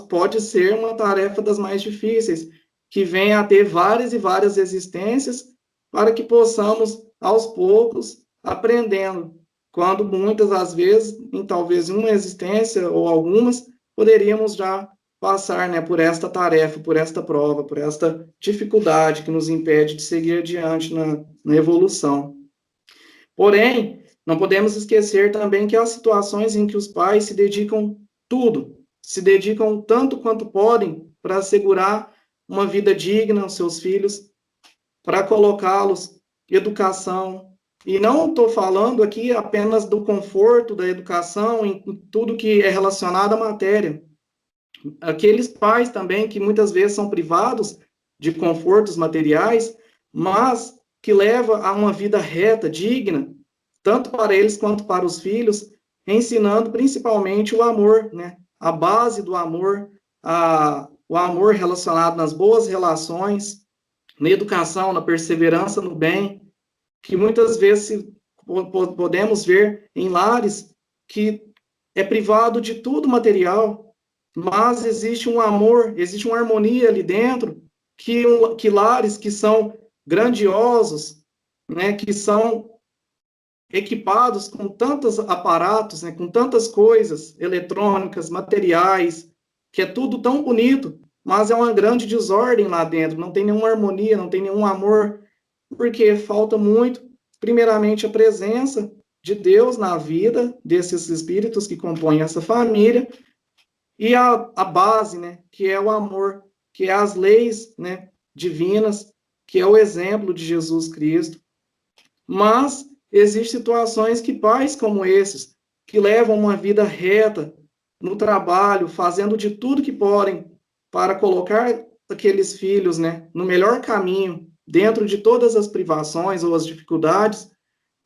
pode ser uma tarefa das mais difíceis, que vem a ter várias e várias existências para que possamos, aos poucos, aprendendo, quando muitas das vezes, talvez uma existência ou algumas, poderíamos já passar, né, por esta tarefa, por esta prova, por esta dificuldade que nos impede de seguir adiante na evolução. Porém, não podemos esquecer também que há situações em que os pais se dedicam tudo, se dedicam tanto quanto podem para assegurar uma vida digna aos seus filhos, para colocá-los em educação. E não estou falando aqui apenas do conforto da educação, em tudo que é relacionado à matéria. Aqueles pais também que muitas vezes são privados de confortos materiais, mas que leva a uma vida reta, digna, tanto para eles quanto para os filhos, ensinando principalmente o amor, né? A base do amor, o amor relacionado nas boas relações, na educação, na perseverança no bem, que muitas vezes podemos ver em lares que é privado de tudo material, mas existe um amor, existe uma harmonia ali dentro, que lares que são grandiosos, né, que são equipados com tantos aparatos, né, com tantas coisas eletrônicas, materiais, que é tudo tão bonito, mas é uma grande desordem lá dentro, não tem nenhuma harmonia, não tem nenhum amor, porque falta muito, primeiramente, a presença de Deus na vida desses espíritos que compõem essa família, e a base, né, que é o amor, que é as leis, né, divinas, que é o exemplo de Jesus Cristo. Mas existem situações que pais como esses, que levam uma vida reta no trabalho, fazendo de tudo que podem para colocar aqueles filhos, né, no melhor caminho, dentro de todas as privações ou as dificuldades,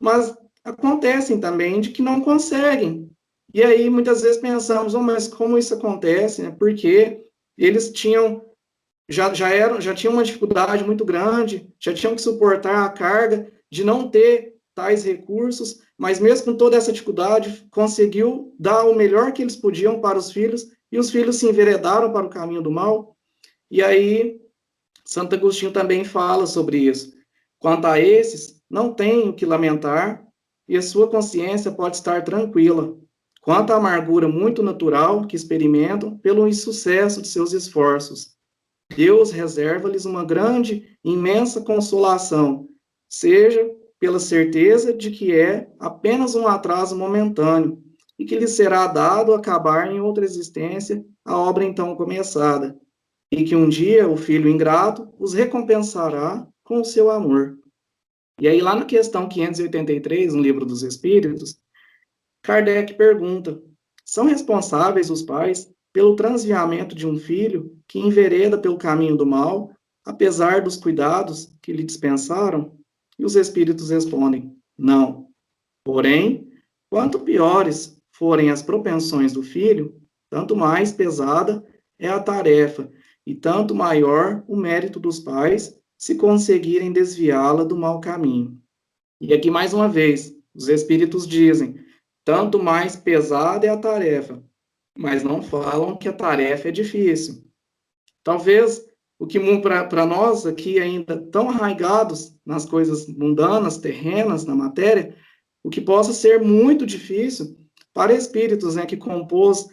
mas acontecem também de que não conseguem. E aí muitas vezes pensamos, oh, mas como isso acontece? Né? Porque eles já tinham uma dificuldade muito grande, já tinham que suportar a carga de não ter tais recursos, mas mesmo com toda essa dificuldade, conseguiu dar o melhor que eles podiam para os filhos, e os filhos se enveredaram para o caminho do mal. E aí, Santo Agostinho também fala sobre isso. Quanto a esses, não tem o que lamentar, e a sua consciência pode estar tranquila. Quanto à amargura muito natural que experimentam pelo insucesso de seus esforços, Deus reserva-lhes uma grande, imensa consolação, seja pela certeza de que é apenas um atraso momentâneo e que lhes será dado acabar em outra existência a obra então começada, e que um dia o Filho ingrato os recompensará com o seu amor. E aí, lá na questão 583, no Livro dos Espíritos, Kardec pergunta: são responsáveis os pais pelo transviamento de um filho que envereda pelo caminho do mal, apesar dos cuidados que lhe dispensaram? E os espíritos respondem: não. Porém, quanto piores forem as propensões do filho, tanto mais pesada é a tarefa e tanto maior o mérito dos pais se conseguirem desviá-la do mau caminho. E aqui, mais uma vez, os espíritos dizem: tanto mais pesada é a tarefa, mas não falam que a tarefa é difícil. Talvez o que para nós aqui ainda tão arraigados nas coisas mundanas, terrenas, na matéria, o que possa ser muito difícil para espíritos, né, que compôs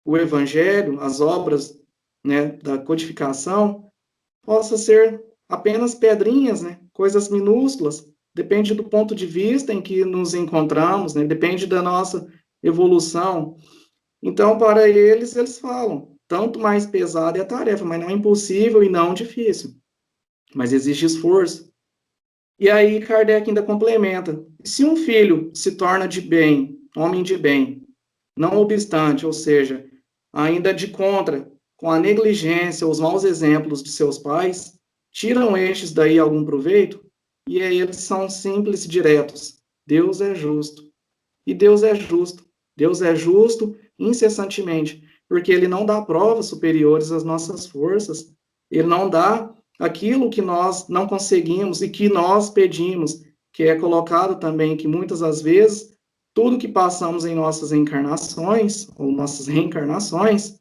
o evangelho, as obras, né, da codificação, possa ser apenas pedrinhas, né, coisas minúsculas, depende do ponto de vista em que nos encontramos, né, depende da nossa evolução. Então, para eles falam, tanto mais pesada é a tarefa, mas não é impossível e não difícil, mas exige esforço. E aí Kardec ainda complementa: se um filho se torna de bem, homem de bem, não obstante, ou seja, ainda de contra, com a negligência, os maus exemplos de seus pais, tiram estes daí algum proveito? E aí eles são simples e diretos: Deus é justo. E Deus é justo. Deus é justo incessantemente, porque Ele não dá provas superiores às nossas forças. Ele não dá aquilo que nós não conseguimos e que nós pedimos, que é colocado também que muitas das vezes tudo que passamos em nossas encarnações ou nossas reencarnações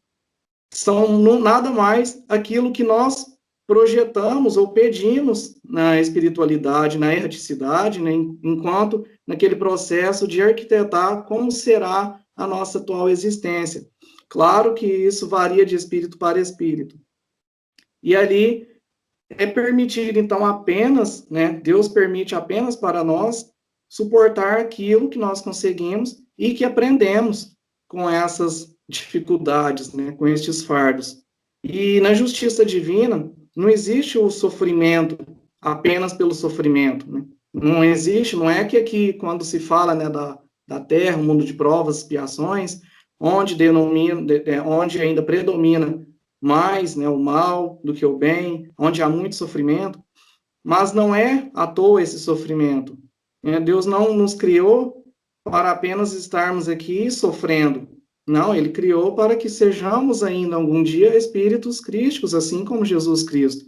são nada mais aquilo que nós projetamos ou pedimos na espiritualidade, na erraticidade, né, enquanto naquele processo de arquitetar como será a nossa atual existência. Claro que isso varia de espírito para espírito. E ali é permitido, então, apenas, né, Deus permite apenas para nós suportar aquilo que nós conseguimos e que aprendemos com essas dificuldades, né, com estes fardos. E na justiça divina, não existe o sofrimento apenas pelo sofrimento, né? Não existe, não é que aqui, quando se fala, né, da terra, um mundo de provas, expiações, onde ainda predomina mais, né, o mal do que o bem, onde há muito sofrimento, mas não é à toa esse sofrimento. Né? Deus não nos criou para apenas estarmos aqui sofrendo. Não, Ele criou para que sejamos ainda algum dia espíritos crísticos, assim como Jesus Cristo.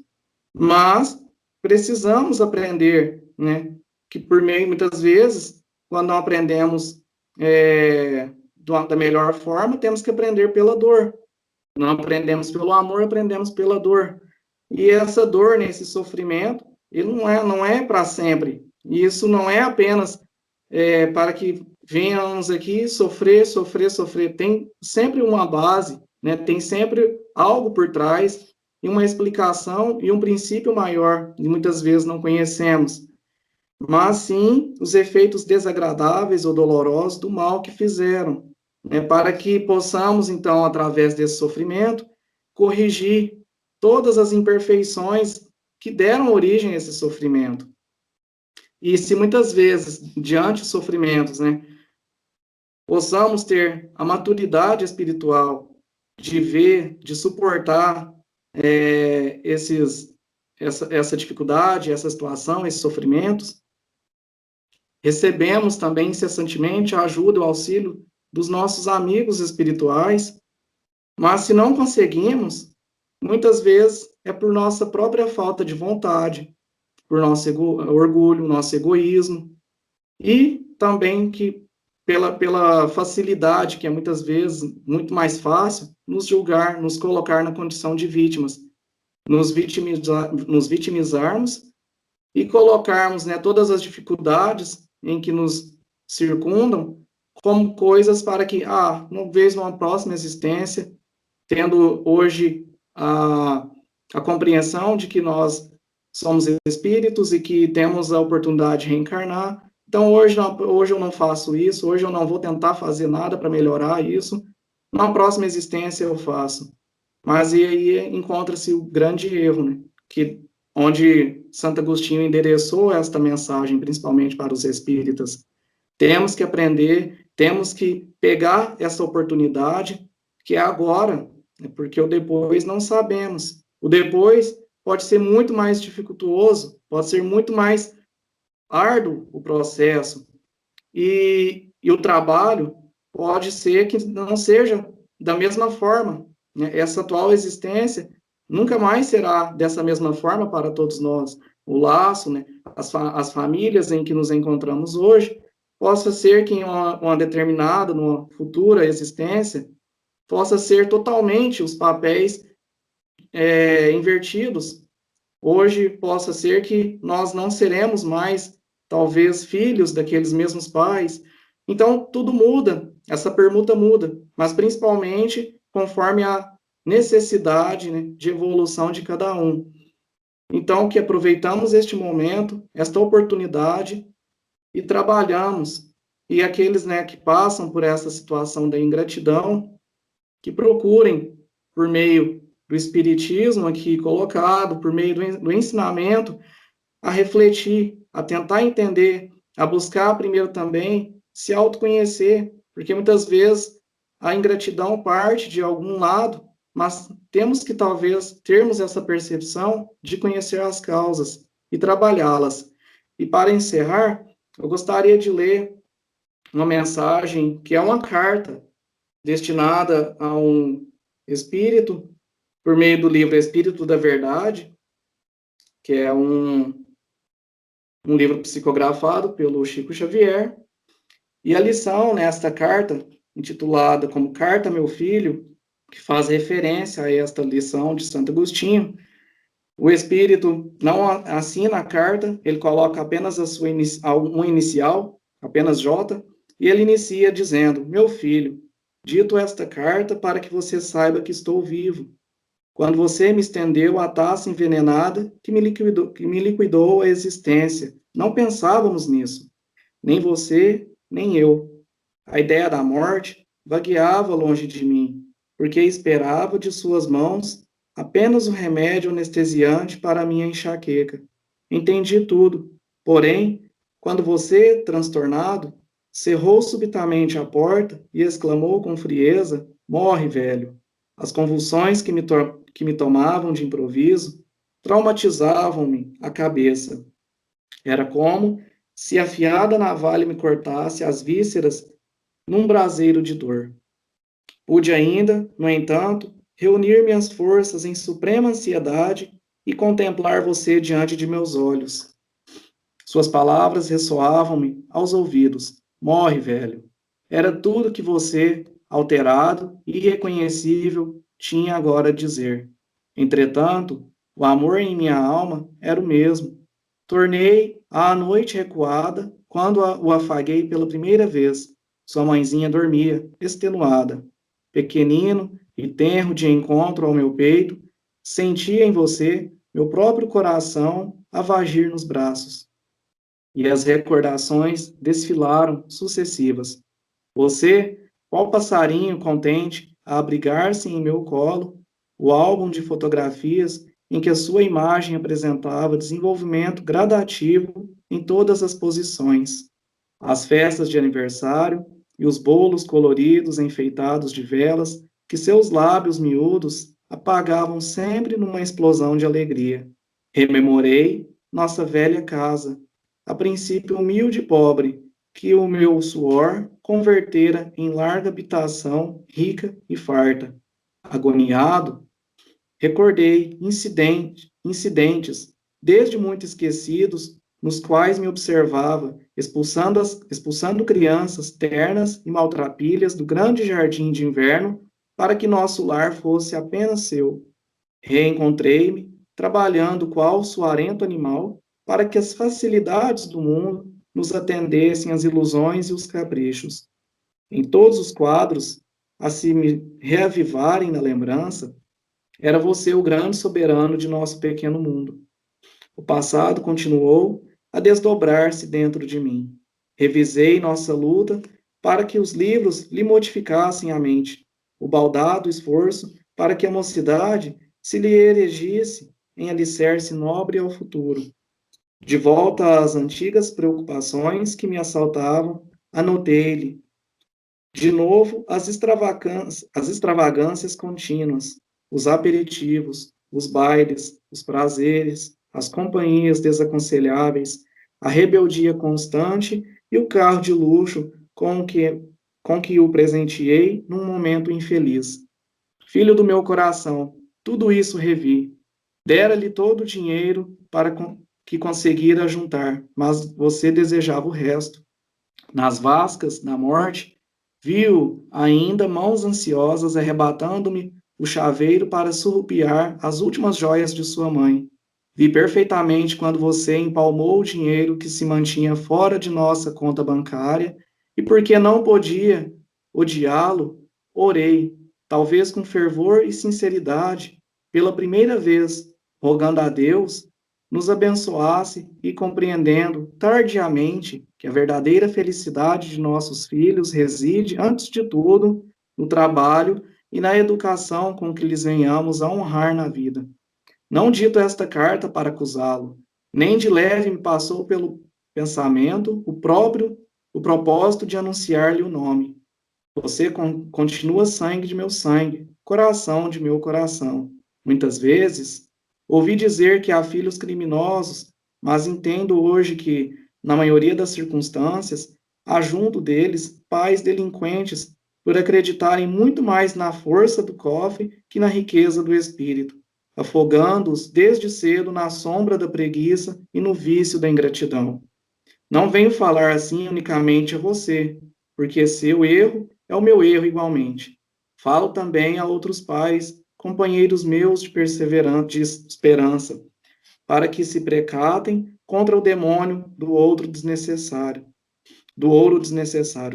Mas precisamos aprender, né, que por meio, muitas vezes, quando não aprendemos da melhor forma, temos que aprender pela dor. Não aprendemos pelo amor, aprendemos pela dor. E essa dor, né, esse sofrimento, ele não é para sempre. E isso não é apenas para que venhamos aqui sofrer, sofrer, sofrer. Tem sempre uma base, né? Tem sempre algo por trás e uma explicação e um princípio maior, que muitas vezes não conhecemos. Mas sim os efeitos desagradáveis ou dolorosos do mal que fizeram, né? Para que possamos, então, através desse sofrimento, corrigir todas as imperfeições que deram origem a esse sofrimento. E se muitas vezes, diante dos sofrimentos, né, possamos ter a maturidade espiritual de ver, de suportar essa dificuldade, essa situação, esses sofrimentos, recebemos também incessantemente a ajuda, o auxílio dos nossos amigos espirituais, mas se não conseguimos, muitas vezes é por nossa própria falta de vontade, por nosso orgulho, nosso egoísmo, e também que pela facilidade, que é muitas vezes muito mais fácil, nos julgar, nos colocar na condição de vítimas, nos vitimizarmos e colocarmos, né, todas as dificuldades em que nos circundam como coisas para que, não vejo uma próxima existência, tendo hoje a compreensão de que nós somos espíritos e que temos a oportunidade de reencarnar. Então, hoje eu não faço isso, hoje eu não vou tentar fazer nada para melhorar isso. Na próxima existência eu faço. Mas e aí encontra-se o grande erro, né? Que onde Santo Agostinho endereçou esta mensagem, principalmente para os espíritas. Temos que aprender, temos que pegar essa oportunidade, que é agora, né? Porque o depois não sabemos. O depois pode ser muito mais dificultuoso, pode ser muito mais árduo o processo, e o trabalho pode ser que não seja da mesma forma, né? Essa atual existência nunca mais será dessa mesma forma para todos nós. O laço, né? As famílias em que nos encontramos hoje, possa ser que em uma determinada, numa futura existência, possa ser totalmente os papéis invertidos. Hoje possa ser que nós não seremos mais, talvez, filhos daqueles mesmos pais. Então, tudo muda, essa permuta muda, mas principalmente conforme a necessidade, né, de evolução de cada um. Então, que aproveitamos este momento, esta oportunidade e trabalhamos. E aqueles, né, que passam por essa situação da ingratidão, que procurem, por meio do Espiritismo aqui colocado, por meio do ensinamento, a refletir, a tentar entender, a buscar primeiro também se autoconhecer, porque muitas vezes a ingratidão parte de algum lado, mas temos que talvez termos essa percepção de conhecer as causas e trabalhá-las. E para encerrar, eu gostaria de ler uma mensagem que é uma carta destinada a um espírito por meio do livro Espírito da Verdade, que é um livro psicografado pelo Chico Xavier, e a lição nesta carta, intitulada como Carta, Meu Filho, que faz referência a esta lição de Santo Agostinho, o Espírito não assina a carta, ele coloca apenas um inicial, apenas J, e ele inicia dizendo, meu filho, Dito esta carta para que você saiba que estou vivo. Quando você me estendeu a taça envenenada que me liquidou a existência, não pensávamos nisso, nem você, nem eu. A ideia da morte vagueava longe de mim, porque esperava de suas mãos apenas o remédio anestesiante para a minha enxaqueca. Entendi tudo, porém, quando você, transtornado, cerrou subitamente a porta e exclamou com frieza: Morre, velho. As convulsões que me tomavam de improviso traumatizavam-me a cabeça. Era como se afiada navalha me cortasse as vísceras num braseiro de dor. Pude ainda, no entanto, reunir minhas forças em suprema ansiedade e contemplar você diante de meus olhos. Suas palavras ressoavam-me aos ouvidos. Morre, velho. Era tudo que você, alterado e irreconhecível, tinha agora a dizer. Entretanto, o amor em minha alma era o mesmo. Tornei à noite recuada quando o afaguei pela primeira vez. Sua mãezinha dormia, extenuada. Pequenino e tenro de encontro ao meu peito, sentia em você meu próprio coração a vagir nos braços. E as recordações desfilaram sucessivas. Você, qual passarinho contente a abrigar-se em meu colo, o álbum de fotografias em que a sua imagem apresentava desenvolvimento gradativo em todas as posições. As festas de aniversário e os bolos coloridos enfeitados de velas que seus lábios miúdos apagavam sempre numa explosão de alegria. Rememorei nossa velha casa, a princípio humilde e pobre, que o meu suor convertera em larga habitação rica e farta. Agoniado, recordei incidentes, desde muito esquecidos, nos quais me observava, expulsando crianças ternas e maltrapilhas do grande jardim de inverno para que nosso lar fosse apenas seu. Reencontrei-me, trabalhando qual suarento animal, para que as facilidades do mundo nos atendessem às ilusões e os caprichos. Em todos os quadros, a se me reavivarem na lembrança, era você o grande soberano de nosso pequeno mundo. O passado continuou a desdobrar-se dentro de mim. Revisei nossa luta para que os livros lhe modificassem a mente, o baldado esforço para que a mocidade se lhe erigisse em alicerce nobre ao futuro. De volta às antigas preocupações que me assaltavam, anotei-lhe de novo as extravagâncias contínuas, os aperitivos, os bailes, os prazeres, as companhias desaconselháveis, a rebeldia constante e o carro de luxo com que o presenteei num momento infeliz. Filho do meu coração, tudo isso revi. Dera-lhe todo o dinheiro para que conseguira juntar, mas você desejava o resto. Nas vascas da morte, viu ainda mãos ansiosas arrebatando-me o chaveiro para surrupiar as últimas joias de sua mãe. Vi perfeitamente quando você empalmou o dinheiro que se mantinha fora de nossa conta bancária, e porque não podia odiá-lo, orei, talvez com fervor e sinceridade, pela primeira vez, rogando a Deus nos abençoasse e compreendendo tardiamente que a verdadeira felicidade de nossos filhos reside, antes de tudo, no trabalho e na educação com que lhes venhamos a honrar na vida. Não dito esta carta para acusá-lo, nem de leve me passou pelo pensamento o propósito de anunciar-lhe o nome. Você continua sangue de meu sangue, coração de meu coração. Muitas vezes, ouvi dizer que há filhos criminosos, mas entendo hoje que, na maioria das circunstâncias, há junto deles pais delinquentes por acreditarem muito mais na força do cofre que na riqueza do espírito, afogando-os desde cedo na sombra da preguiça e no vício da ingratidão. Não venho falar assim unicamente a você, porque seu erro é o meu erro igualmente. Falo também a outros pais, companheiros meus de perseverança, de esperança, para que se precatem contra o demônio do ouro desnecessário,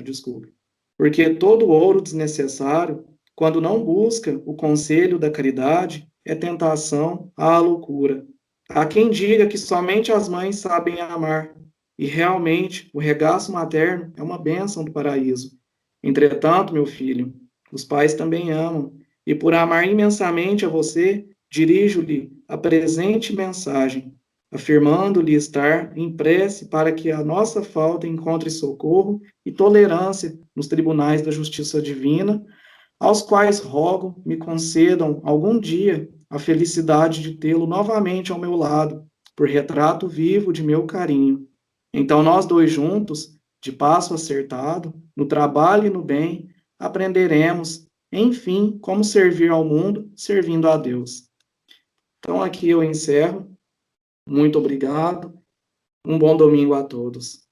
desculpe. Porque todo ouro desnecessário, quando não busca o conselho da caridade, é tentação à loucura. Há quem diga que somente as mães sabem amar, e realmente o regaço materno é uma bênção do paraíso. Entretanto, meu filho, os pais também amam, e por amar imensamente a você, dirijo-lhe a presente mensagem, afirmando-lhe estar em prece para que a nossa falta encontre socorro e tolerância nos tribunais da justiça divina, aos quais rogo me concedam algum dia a felicidade de tê-lo novamente ao meu lado, por retrato vivo de meu carinho. Então, nós dois juntos, de passo acertado, no trabalho e no bem, aprenderemos, enfim, como servir ao mundo, servindo a Deus. Então, aqui eu encerro. Muito obrigado. Um bom domingo a todos.